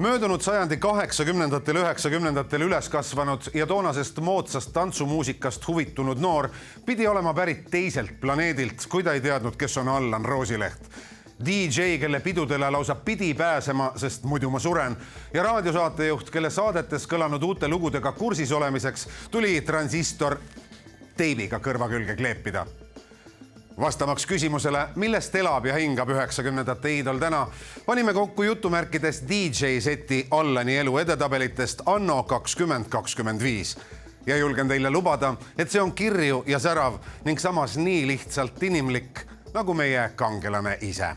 Möödunud sajandi 80-ndatel, 90-ndatel üles kasvanud ja toonasest moodsast tantsumuusikast huvitunud noor pidi olema pärit teiselt planeedilt, kui ta ei teadnud, kes on Allan Roosileht. DJ, kelle pidudele lausa pidi pääsema, sest muidu ma suren, ja raadiosaatejuht, kelle saadetes kõlanud uute lugudega kursis olemiseks tuli transistor teibiga kõrva külge kleepida. Vastamaks küsimusele, millest elab ja hingab 90-ndate iidol täna, panime kokku jutumärkides DJ-seti Allani elu edetabelitest anno 2025. Ja julgen teile lubada, et see on kirju ja särav ning samas nii lihtsalt inimlik, nagu meie kangelane ise.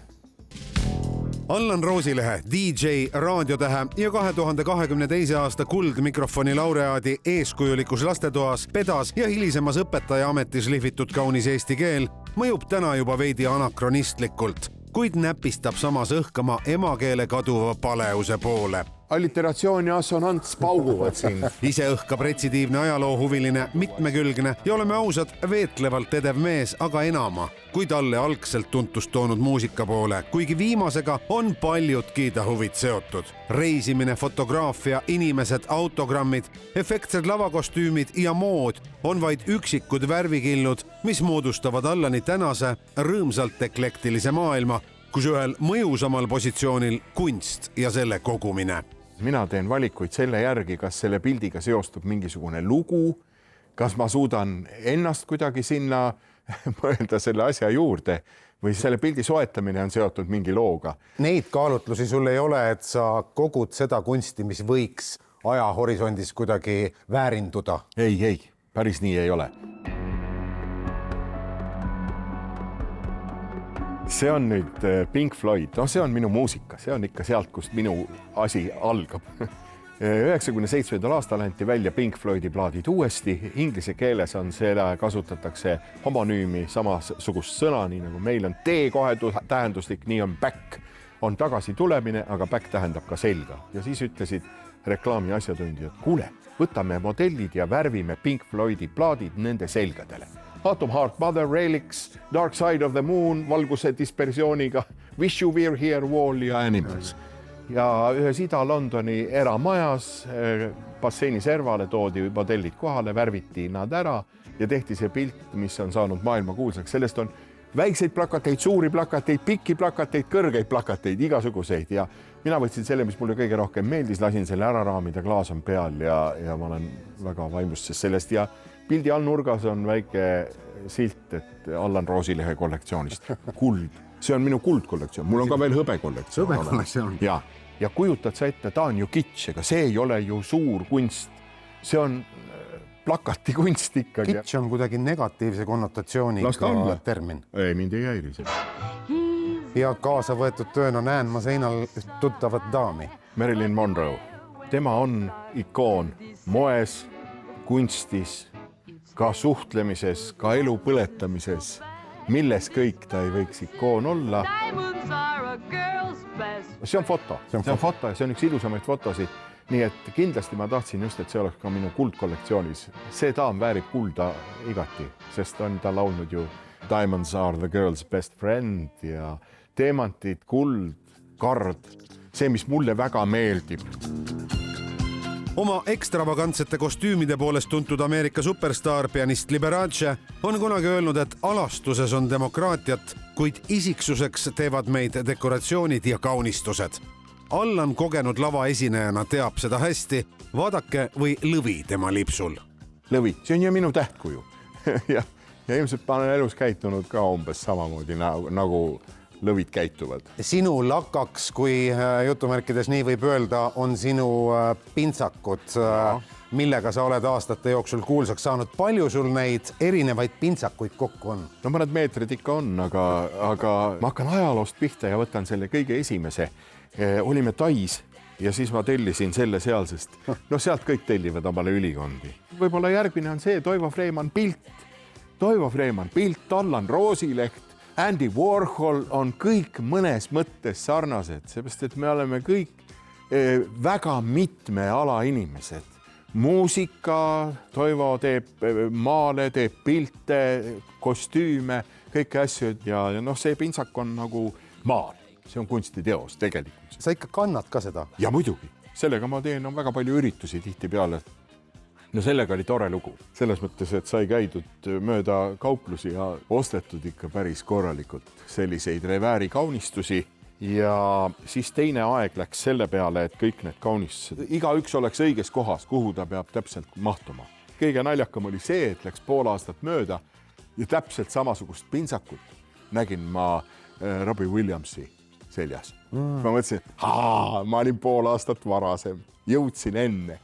Allan Roosilehe, DJ, raadiotähe ja 2022. aasta kuldmikrofoni laureaadi eeskujulikus lastetoas, pedas ja hilisemas õpetaja ametis lihvitud kaunis eesti keel mõjub täna juba veidi anakronistlikult, kuid näpistab samas õhkama emakeele kaduva paleuse poole. Alliteratsioon ja assonants pauguvad siin. Ise õhkab retsidiivne ajaloohuviline, mitmekülgne ja oleme ausad, veetlevalt edev mees, aga enama, kui talle algselt tuntust toonud muusika poole, kuigi viimasega on paljudki ta huvid seotud. Reisimine, fotograafia, inimesed, autogrammid, efektsed lavakostüümid ja mood on vaid üksikud värvikilnud, mis moodustavad Allani tänase rõõmsalt eklektilise maailma, kus ühel mõjusamal positsioonil kunst ja selle kogumine. Mina teen valikuid selle järgi, kas selle pildiga seostub mingisugune lugu, kas ma suudan ennast kuidagi sinna mõelda selle asja juurde või selle pildi soetamine on seotud mingi looga. Neid kaalutlusi sul ei ole, et sa kogud seda kunsti, mis võiks ajahorisondis kuidagi väärinduda? Ei, päris nii ei ole. See on nüüd Pink Floyd, see on minu muusika, see on ikka sealt, kust minu asi algab. 97. aastal anti välja Pink Floydi plaadid uuesti, inglise keeles on seda kasutatakse homonüümi samasugust sõna, nii nagu meil on tee kohe tähenduslik, nii on back, on tagasi tulemine, aga back tähendab ka selga. Ja siis ütlesid reklaami asjatundjad, kuule, võtame modellid ja värvime Pink Floydi plaadid nende selgadele. Atom Heart, Mother Relics, Dark Side of the Moon, valguse dispersiooniga, Wish You Were Here, Wall ja Animals. Ja ühes Ida-Londoni eramajas basseini servale toodi modellid kohale, värviti nad ära ja tehti see pilt, mis on saanud maailma kuulsaks. Sellest on väikseid plakateid, suuri plakateid, pikki plakateid, kõrgeid plakateid, igasuguseid. Ja mina võtsin selle, mis mulle kõige rohkem meeldis, lasin selle ära raamida, klaas on peal ja ma olen väga vaimustes sellest ja pildi all nurgas on väike silt, et Allan Roosilehe kollektsioonist. Kuld. See on minu kuldkollektsioon. Mul on ka veel hõbekollektsioon. Hõbekollektsioon. Ja kujutad sa ette, ta on ju kitsch, ega see ei ole ju suur kunst. See on plakati kunst ikkagi. Kitsch on kuidagi negatiivse konnotatsiooniga termin. Ei, mind ei häiri see. Ja kaasa võetud tööna näen ma seinal tuttavat daami. Marilyn Monroe. Tema on ikoon moes, kunstis, ka suhtlemises, ka elu põletamises, milles kõik ta ei võiks ikoon olla. See on foto. See on foto ja see on üks ilusamaid fotosid. Nii et kindlasti ma tahtsin just, et see oleks ka minu kuldkollektsioonis. See daam väärib kulda igati, sest on ta laulnud ju Diamonds are the girl's best friend ja teemantid, kuld, kard. See, mis mulle väga meeldib. Oma ekstravagantsete kostüümide poolest tuntud Ameerika superstar pianist Liberace on kunagi öelnud, et alastuses on demokraatiat, kuid isiksuseks teevad meid dekoratsioonid ja kaunistused. Allan kogenud lavaesinejana teab seda hästi, vaadake või lõvi tema lipsul. Lõvi, see on ju minu tähtkuju. ja ilmselt ma olen elus käitunud ka umbes samamoodi nagu lõvid käituvad. Sinu lakaks, kui jutumärkides nii võib öelda, on sinu pintsakud, millega sa oled aastate jooksul kuulsaks saanud. Palju sul neid erinevaid pintsakuid kokku on? No mõned meetrid ikka on, aga ma hakkan ajaloost pihta ja võtan selle kõige esimese. Olime Tais ja siis ma tellisin selle sealsest. No sealt kõik tellivad omale ülikondi. Võib-olla järgmine on see Toivo Freimann pilt. Toivo Freimann pilt, Allan Roosileht, Andy Warhol on kõik mõnes mõttes sarnased, seepärast, et me oleme kõik väga mitme ala inimesed. Muusika, Toivo teeb maale, teeb pilte, kostüüme, kõiki asju ja see pintsak on nagu maal. see on kunstiteos tegelikult. Sa ikka kannad ka seda? Ja muidugi, sellega ma teen väga palju üritusi tihtipeale. No sellega oli tore lugu. Selles mõttes, et sai käidud mööda kauplusi ja ostetud ikka päris korralikult selliseid revääri kaunistusi. Ja siis teine aeg läks selle peale, et kõik need kaunistused, igaüks oleks õiges kohas, kuhu ta peab täpselt mahtuma. Kõige naljakam oli see, et läks pool aastat mööda ja täpselt samasugust pintsakut nägin ma Robbie Williamsi seljas. Ma mõtlesin, ma olin pool aastat varasem, jõudsin enne.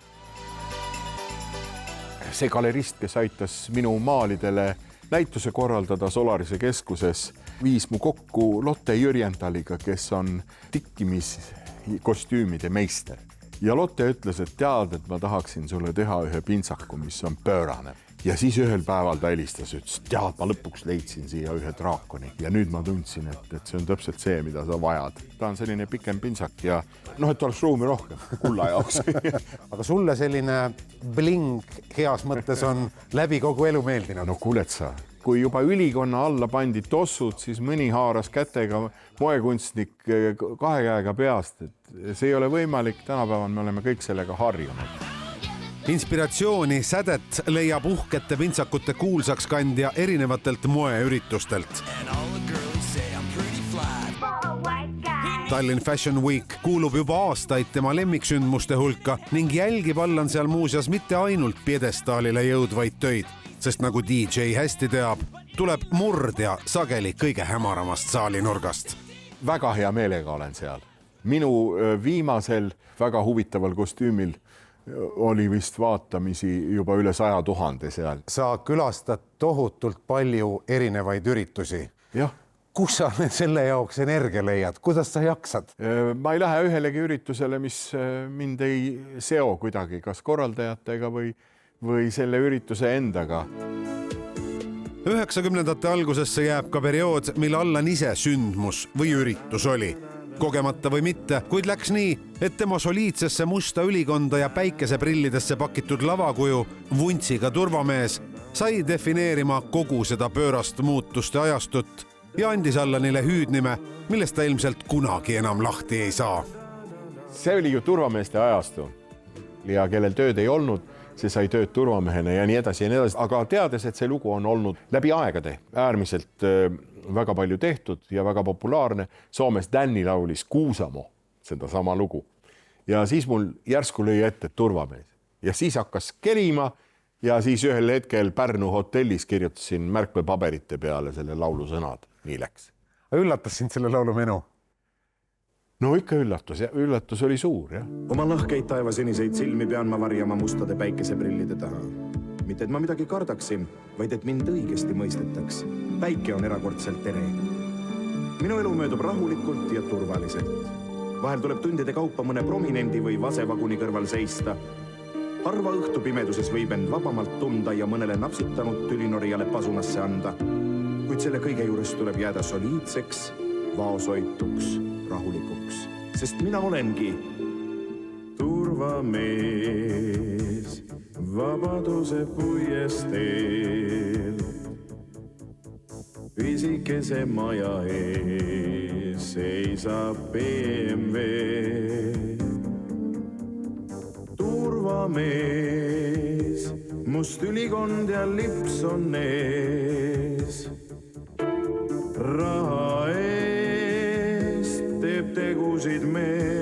See galerist, kes aitas minu maalidele näituse korraldada Solarise keskuses, viis mu kokku Lotte Jürjendaliga, kes on tikkimiskostüümide meister. Ja Lotte ütles, et tead, et ma tahaksin sulle teha ühe pintsaku, mis on pöörane. Ja siis ühel päeval ta helistas, ütles, tead, ma lõpuks leidsin siia ühe draakoni ja nüüd ma tundsin, et see on täpselt see, mida sa vajad. Ta on selline pikem pintsak ja et oleks ruumi rohkem kulla jaoks. Aga sulle selline bling heas mõttes on läbi kogu elu meeldinud? No kuuled sa, kui juba ülikonna alla pandi tossud, siis mõni haaras kätega moekunstnik 2 käega peast. See ei ole võimalik, tänapäeval me oleme kõik sellega harjunud. Inspiratsiooni sädet leiab uhkete pintsakute kuulsaks kandja erinevatelt moeüritustelt. Tallinn Fashion Week kuulub juba aastaid tema lemmiksündmuste hulka ning jälgib Allan seal muuseas mitte ainult piedestaalile jõudvaid töid, sest nagu DJ hästi teab, tuleb murdja sageli kõige hämaramast saalinurgast. Väga hea meelega olen seal. Minu viimasel väga huvitaval kostüümil oli vist vaatamisi juba üle 100 000 seal. Sa külastad tohutult palju erinevaid üritusi. Jah. Kus sa selle jaoks energia leiad? Kuidas sa jaksad? Ma ei lähe ühelegi üritusele, mis mind ei seo kuidagi, kas korraldajatega või selle ürituse endaga. 90ndate algusesse jääb ka periood, mil Allan ise sündmus või üritus oli. Kogemata või mitte, kuid läks nii, et tema soliidsesse musta ülikonda ja päikeseprillidesse pakitud lavakuju, vuntsiga turvamees, sai defineerima kogu seda pöörast muutuste ajastut ja andis Allanile hüüdnime, millest ta ilmselt kunagi enam lahti ei saa. See oli ju turvameeste ajastu ja kellel tööd ei olnud, see sai tööd turvamehena ja nii edasi ja nii edasi. Aga teades, et see lugu on olnud läbi aegade äärmiselt väga palju tehtud ja väga populaarne. Soomes Danny laulis Kuusamo seda sama lugu. Ja siis mul järsku lõi ette turvamees. Ja siis hakkas kerima ja siis ühel hetkel Pärnu hotellis kirjutasin märkmepaberite peale selle laulu sõnad. Nii läks. Üllatas sind selle laulu menu? No ikka üllatus. Üllatus oli suur, jah. Oma lahkeid taevaseniseid silmi pean ma varjama mustade päikeseprillide taha. Mitte, et ma midagi kardaksin, vaid et mind õigesti mõistetaks. Päike on erakordselt tere. Minu elu möödub rahulikult ja turvaliselt. Vahel tuleb tundide kaupa mõne prominendi või vasevaguni kõrval seista. Harva õhtu pimeduses võib end vabamalt tunda ja mõnele napsitanud tülinorijale pasunasse anda. Kuid selle kõige juures tuleb jääda soliidseks, vaosoituks, rahulikuks. Sest mina olengi turvamees vabaduse puiesteel. Pisikese maja ees seisab BMW. Turvamees, must ülikond ja lips on ees. Raha eest teeb tegusid mees.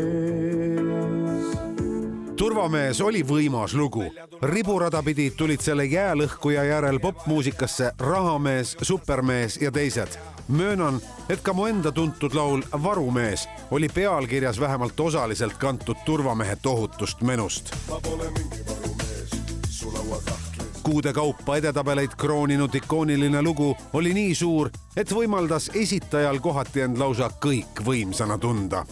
Turvamees oli võimas lugu. Riburada pidi tulid selle jäälõhkuja järel popmuusikasse Rahamees, Supermees ja teised. Möönan, et ka mu enda tuntud laul Varumees oli pealkirjas vähemalt osaliselt kantud turvamehe tohutust menust. Kuude kaupa edetabeleid krooninud ikooniline lugu oli nii suur, et võimaldas esitajal kohati end lausa kõik võimsana tunda.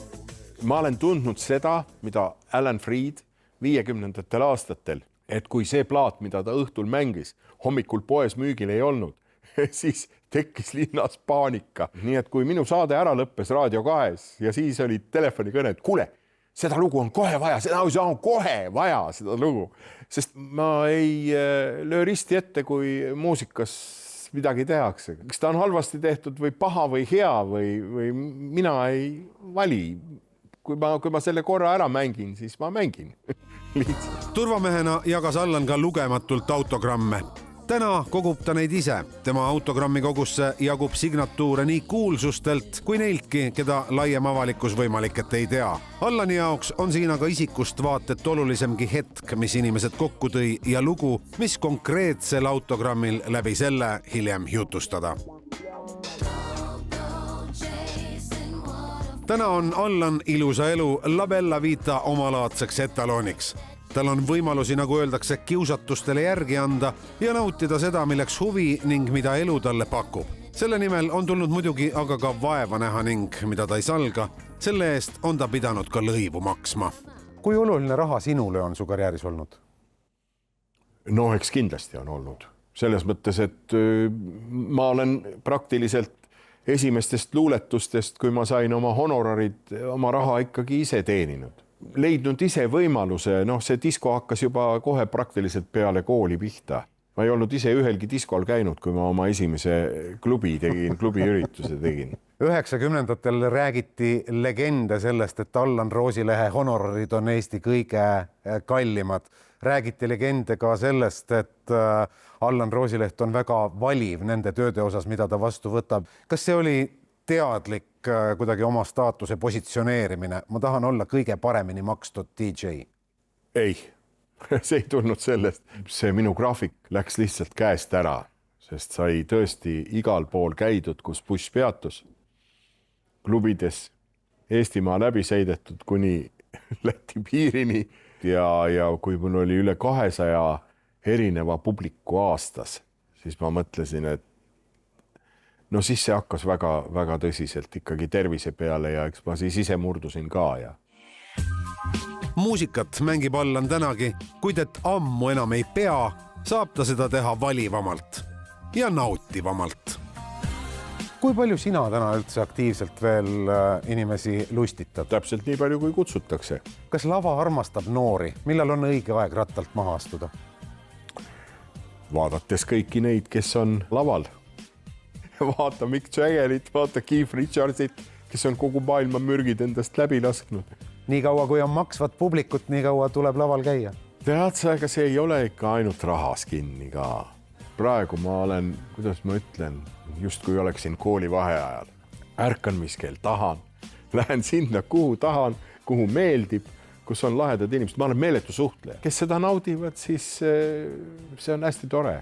Ma olen tundnud seda, mida Alan Freed 50ndatel aastatel, et kui see plaat, mida ta õhtul mängis, hommikul poes müügil ei olnud, siis tekkis linnas paanika. Nii et kui minu saade ära lõppes Raadio 2 ja siis oli telefonikõne, et kuule, seda lugu on kohe vaja, seda on kohe vaja seda lugu. Sest ma ei löö risti ette, kui muusikas midagi tehakse. Kas ta on halvasti tehtud või paha või hea või mina ei vali. Kui ma selle korra ära mängin, siis ma mängin. Turvamehena jagas Allan ka lugematult autogramme. Täna kogub ta neid ise. Tema autogrammi kogusse jagub signatuure nii kuulsustelt kui neiltki, keda laiem avalikkus võimalik, et ei tea. Allani jaoks on siin aga isikust vaatet olulisemgi hetk, mis inimesed kokku tõi ja lugu, mis konkreetsel autogrammil läbi selle hiljem jutustada. Täna on Allan ilusa elu La Bella Vita omalaadseks etalooniks. Tal on võimalusi, nagu öeldakse, kiusatustele järgi anda ja nautida seda, milleks huvi ning mida elu talle pakub. Selle nimel on tulnud muidugi aga ka vaeva näha ning mida ta ei salga, selle eest on ta pidanud ka lõivu maksma. Kui oluline raha sinule on su karjääris olnud? No eks kindlasti on olnud. Selles mõttes, et ma olen praktiliselt esimestest luuletustest, kui ma sain oma honorarid, oma raha ikkagi ise teeninud. Leidnud ise võimaluse, see disko hakkas juba kohe praktiliselt peale kooli pihta. Ma ei olnud ise ühelgi diskol käinud, kui ma oma esimese klubiürituse tegin. 90-ndatel räägiti legende sellest, et Allan Roosilehe honorarid on Eesti kõige kallimad. Räägiti legende ka sellest, et Allan Roosileht on väga valiv nende tööde osas, mida ta vastu võtab. Kas see oli teadlik kuidagi oma staatuse positsioneerimine? Ma tahan olla kõige paremini makstud DJ. Ei, see ei tulnud sellest. See minu graafik läks lihtsalt käest ära, sest sai tõesti igal pool käidud, kus buss peatus. Klubides Eestimaa läbi sõidetud kuni Läti piirini ja kui mul oli üle 200 erineva publiku aastas, siis ma mõtlesin, et siis see hakkas väga tõsiselt ikkagi tervise peale ja eks ma siis ise murdusin ka. Muusikat mängib Allan tänagi, kuid et ammu enam ei pea, saab ta seda teha valivamalt ja nautivamalt. Kui palju sina täna üldse aktiivselt veel inimesi lustitad? Täpselt nii palju, kui kutsutakse. Kas lava armastab noori? Millal on õige aeg rattalt maha astuda? Vaadates kõiki neid, kes on laval. Vaata Mick Jaggerit, vaata Keith Richardsit, kes on kogu maailma mürgid endast läbi lasknud. Nii kaua, kui on maksvat publikut, nii kaua tuleb laval käia. Tead sa, ega see ei ole ikka ainult rahas kinni ka. Praegu ma olen, kuidas ma ütlen, just kui oleksin kooli vaheajal. Ärkan, mis kell tahan, lähen sinna, kuhu tahan, kuhu meeldib, kus on lahedad inimesed. Ma olen meeletu suhtleja. Kes seda naudivad, siis see on hästi tore.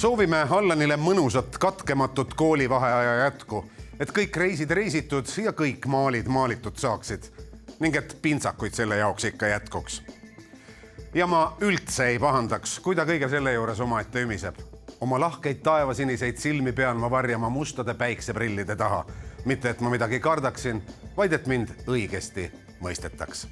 Soovime Allanile mõnusat katkematut koolivaheaja jätku, et kõik reisid reisitud ja kõik maalid maalitud saaksid ning et pintsakuid selle jaoks ikka jätkuks. Ja ma üldse ei pahandaks, kui ta kõige selle juures omaette ümiseb. Oma lahkeid taevasiniseid silmi pean ma varjama mustade päikseprillide taha. Mitte, et ma midagi kardaksin, vaid et mind õigesti mõistetaks.